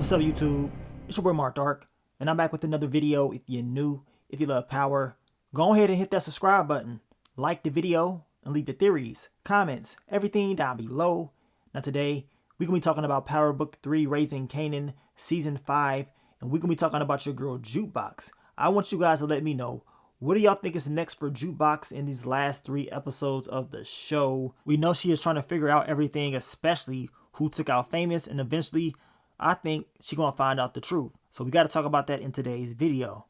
What's up, YouTube? It's your boy Mark Dark, and I'm back with another video. If you're new, if you love power, go ahead and hit that subscribe button, like the video, and leave the theories, comments, everything down below. Now today, we're going to be talking about Power Book 3, Raising Kanan, Season 5, and we're going to be talking about your girl Jukebox. I want you guys to let me know, what do y'all think is next for Jukebox in these last 3 episodes of the show? We know she is trying to figure out everything, especially who took out Famous, and eventually I think she's going to find out the truth. So we got to talk about that in today's video.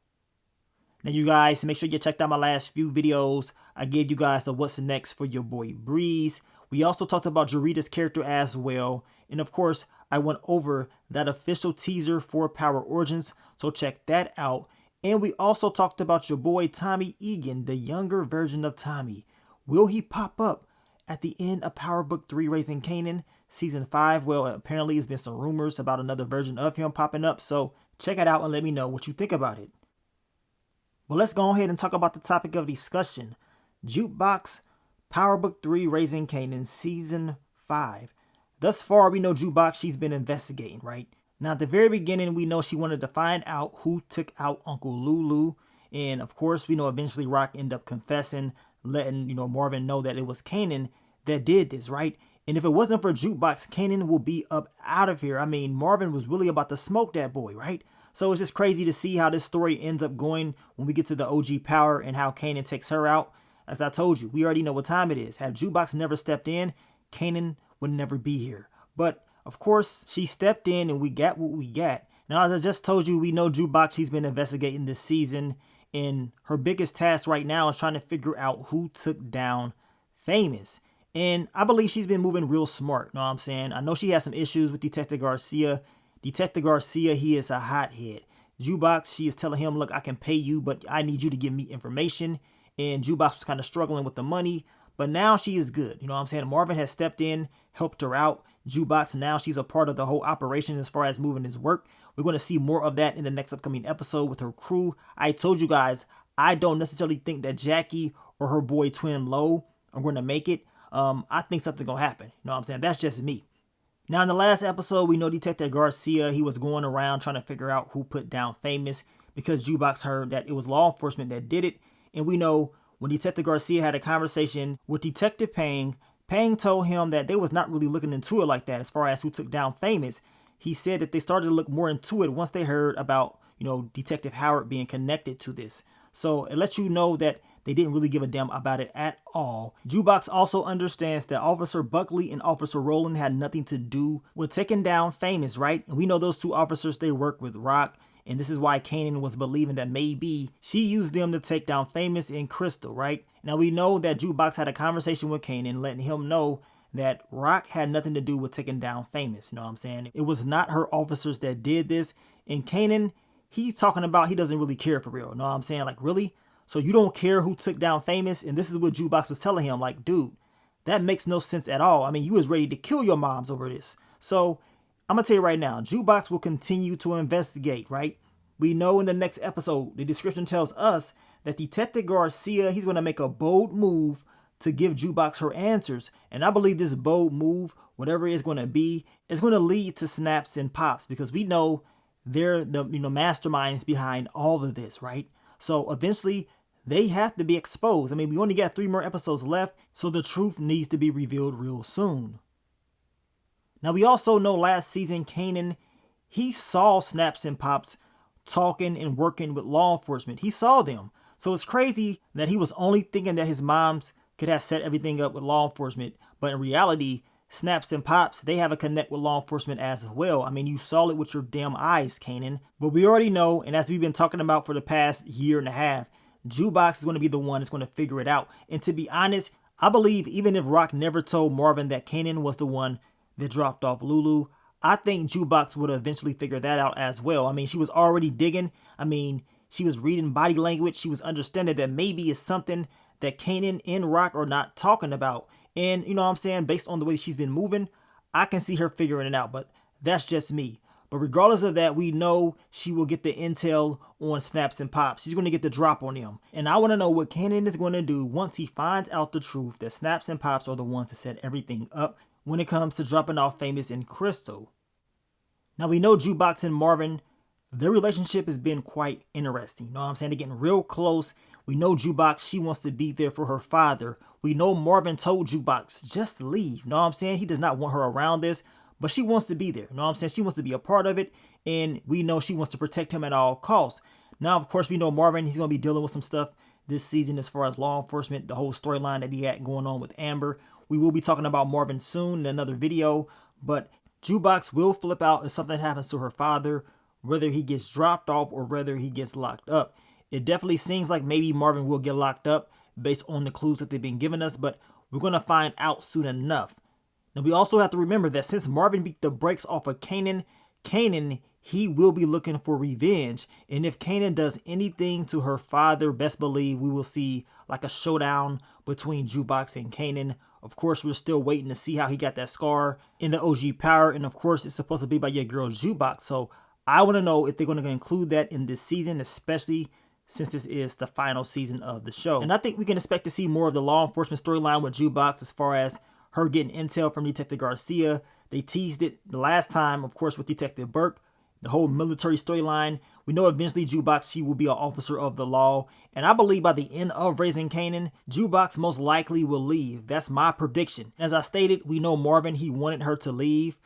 Now you guys, make sure you checked out my last few videos. I gave you guys the what's next for your boy Breeze. We also talked about Jarita's character as well. And of course, I went over that official teaser for Power Origins. So check that out. And we also talked about your boy Tommy Egan, the younger version of Tommy. Will he pop up at the end of Power Book 3, Raising Kanan, Season 5? Well, apparently there's been some rumors about another version of him popping up. So check it out and let me know what you think about it. Well, let's go ahead and talk about the topic of discussion. Jukebox, Power Book 3, Raising Kanan, Season 5. Thus far, we know Jukebox, she's been investigating, right? Now, at the very beginning, we know she wanted to find out who took out Uncle Lulu. And of course, we know eventually Rock ended up confessing, letting, Marvin know that it was Kanan that did this, right? And if it wasn't for Jukebox, Kanan will be up out of here. I mean, Marvin was really about to smoke that boy, right? So it's just crazy to see how this story ends up going when we get to the OG Power and how Kanan takes her out. As I told you, we already know what time it is. Had Jukebox never stepped in, Kanan would never be here. But of course, she stepped in and we got what we got. Now, as I just told you, we know Jukebox, she's been investigating this season. And her biggest task right now is trying to figure out who took down Famous. And I believe she's been moving real smart. Know what I'm saying? I know she has some issues with Detective Garcia. Detective Garcia, he is a hothead. Jukebox, she is telling him, look, I can pay you, but I need you to give me information. And Jukebox was kind of struggling with the money. But now she is good. You know what I'm saying? Marvin has stepped in, helped her out. Jukebox, now she's a part of the whole operation as far as moving his work. We're going to see more of that in the next upcoming episode with her crew. I told you guys, I don't necessarily think that Jackie or her boy Twin Low are going to make it. I think something's going to happen. You know what I'm saying? That's just me. Now, in the last episode, we know Detective Garcia, he was going around trying to figure out who put down Famous because Jukebox heard that it was law enforcement that did it. And we know when Detective Garcia had a conversation with Detective Pang, Pang told him that they was not really looking into it like that as far as who took down Famous. He said that they started to look more into it once they heard about, Detective Howard being connected to this. So it lets you know that they didn't really give a damn about it at all. Jukebox also understands that Officer Buckley and Officer Rowland had nothing to do with taking down Famous, right? And we know those two officers, they work with Rock. And this is why Kanan was believing that maybe she used them to take down Famous and Crystal, right? Now we know that Jukebox had a conversation with Kanan, letting him know that Rock had nothing to do with taking down Famous. You know what I'm saying? It was not her officers that did this. And Kanan, he's talking about he doesn't really care for real. You know what I'm saying? Like, really? So you don't care who took down Famous? And this is what Jukebox was telling him. Like, dude, that makes no sense at all. I mean, you was ready to kill your moms over this. So I'm going to tell you right now, Jukebox will continue to investigate, right? We know in the next episode, the description tells us that Detective Garcia, he's going to make a bold move to give Jukebox her answers. And I believe this bold move, whatever it's going to be, is going to lead to snaps and pops because we know they're the masterminds behind all of this, right? So eventually they have to be exposed. I mean, we only got 3 more episodes left, so the truth needs to be revealed real soon. Now, we also know last season, Kanan, he saw snaps and pops talking and working with law enforcement. He saw them. So it's crazy that he was only thinking that his moms could have set everything up with law enforcement. But in reality, Snaps and Pops, they have a connect with law enforcement as well. I mean, you saw it with your damn eyes, Kanan. But we already know, and as we've been talking about for the past year and a half, Jukebox is going to be the one that's going to figure it out. And to be honest, I believe even if Rock never told Marvin that Kanan was the one that dropped off Lulu, I think Jukebox would eventually figure that out as well. I mean, she was already digging. I mean, she was reading body language. She was understanding that maybe it's something that Kanan and Rock are not talking about. And you know what I'm saying? Based on the way she's been moving, I can see her figuring it out. But that's just me. But regardless of that, we know she will get the intel on Snaps and Pops. She's going to get the drop on them. And I want to know what Kanan is going to do once he finds out the truth that Snaps and Pops are the ones to set everything up when it comes to dropping off Famous and Crystal. Now we know Jukebox and Marvin, their relationship has been quite interesting. You know what I'm saying? They're getting real close. We know Jukebox, she wants to be there for her father. We know Marvin told Jukebox, just leave. You know what I'm saying? He does not want her around this, but she wants to be there. You know what I'm saying? She wants to be a part of it, and we know she wants to protect him at all costs. Now, of course, we know Marvin, he's going to be dealing with some stuff this season as far as law enforcement, the whole storyline that he had going on with Amber. We will be talking about Marvin soon in another video, but Jukebox will flip out if something happens to her father, whether he gets dropped off or whether he gets locked up. It definitely seems like maybe Marvin will get locked up based on the clues that they've been giving us, but we're going to find out soon enough. Now, we also have to remember that since Marvin beat the brakes off of Kanan, he will be looking for revenge. And if Kanan does anything to her father, best believe we will see like a showdown between Jukebox and Kanan. Of course, we're still waiting to see how he got that scar in the OG power. And of course, it's supposed to be by your girl Jukebox. So I want to know if they're going to include that in this season, especially since this is the final season of the show. And I think we can expect to see more of the law enforcement storyline with Jukebox as far as her getting intel from Detective Garcia. They teased it the last time, of course, with Detective Burke. The whole military storyline. We know eventually Jukebox, she will be an officer of the law. And I believe by the end of Raising Kanan, Jukebox most likely will leave. That's my prediction. As I stated, we know Marvin, he wanted her to leave.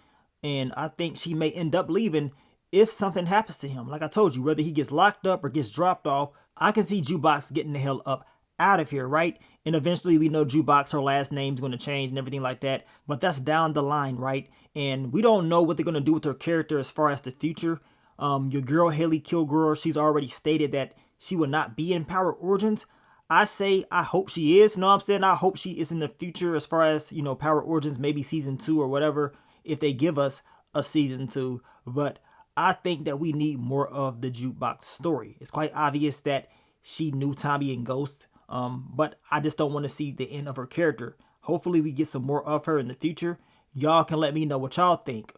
And I think she may end up leaving if something happens to him. Like I told you, whether he gets locked up or gets dropped off, I can see Jukebox getting the hell up out of here, right? And eventually we know Jukebox, her last name's going to change and everything like that. But that's down the line, right? And we don't know what they're going to do with her character as far as the future. Your girl, Haley Kilgore, she's already stated that she will not be in Power Origins. I say, I hope she is. You know what I'm saying? I hope she is in the future as far as, Power Origins, maybe season 2 or whatever, if they give us a season 2. But I think that we need more of the Jukebox story. It's quite obvious that she knew Tommy and Ghost. But I just don't want to see the end of her character. Hopefully we get some more of her in the future. Y'all can let me know what y'all think.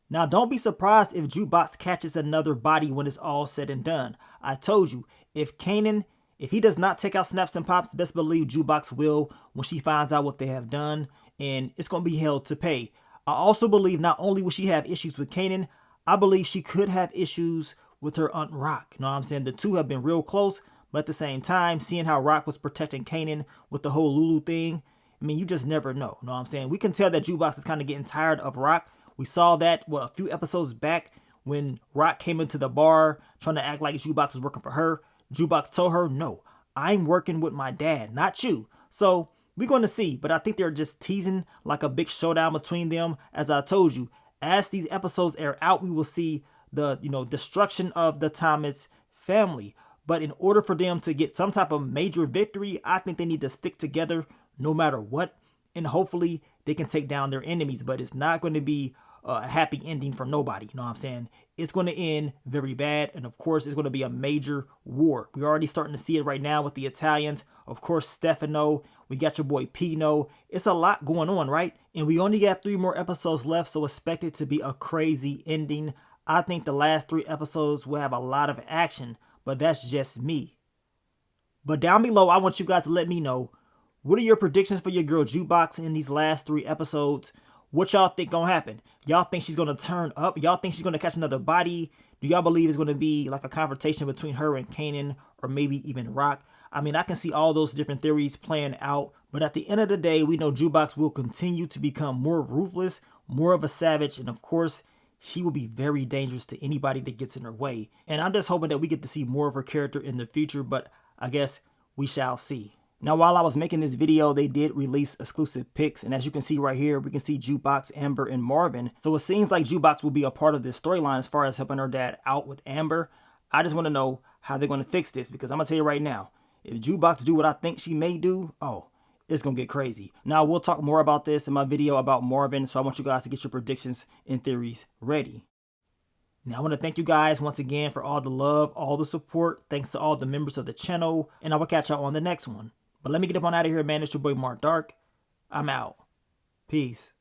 Now, don't be surprised if Jukebox catches another body when it's all said and done. I told you, if Kanan, if he does not take out Snaps and Pops, best believe Jukebox will when she finds out what they have done, and it's going to be held to pay. I also believe not only will she have issues with Kanan, I believe she could have issues with her Aunt Rock. You know what I'm saying? The two have been real close, but at the same time, seeing how Rock was protecting Kanan with the whole Lulu thing, I mean, you just never know. You know what I'm saying? We can tell that Jukebox is kind of getting tired of Rock. We saw that, a few episodes back when Rock came into the bar trying to act like Jukebox was working for her. Jukebox told her, no, I'm working with my dad, not you. So we're going to see, but I think they're just teasing like a big showdown between them. As I told you, as these episodes air out, we will see the, destruction of the Thomas family. But in order for them to get some type of major victory, I think they need to stick together no matter what. And hopefully they can take down their enemies. But it's not going to be a happy ending for nobody. You know what I'm saying? It's going to end very bad. And of course, it's going to be a major war. We're already starting to see it right now with the Italians. Of course, Stefano. We got your boy Pino. It's a lot going on, right? And we only got 3 more episodes left. So expect it to be a crazy ending. I think the last 3 episodes will have a lot of action. But that's just me. But down below, I want you guys to let me know, what are your predictions for your girl Jukebox in these last 3 episodes? What y'all think gonna happen? Y'all think she's gonna turn up? Y'all think she's gonna catch another body? Do y'all believe it's gonna be like a confrontation between her and Kanan, or maybe even Rock? I mean, I can see all those different theories playing out, but at the end of the day, we know Jukebox will continue to become more ruthless, more of a savage, and of course, she will be very dangerous to anybody that gets in her way. And I'm just hoping that we get to see more of her character in the future, but I guess we shall see. Now, while I was making this video, they did release exclusive pics. And as you can see right here, we can see Jukebox, Amber, and Marvin. So it seems like Jukebox will be a part of this storyline as far as helping her dad out with Amber. I just want to know how they're going to fix this, because I'm going to tell you right now, if Jukebox do what I think she may do, oh, it's going to get crazy. Now, we'll talk more about this in my video about Marvin, so I want you guys to get your predictions and theories ready. Now, I want to thank you guys once again for all the love, all the support. Thanks to all the members of the channel, and I will catch y'all on the next one. But let me get up on out of here, man. It's your boy Mark Dark. I'm out. Peace.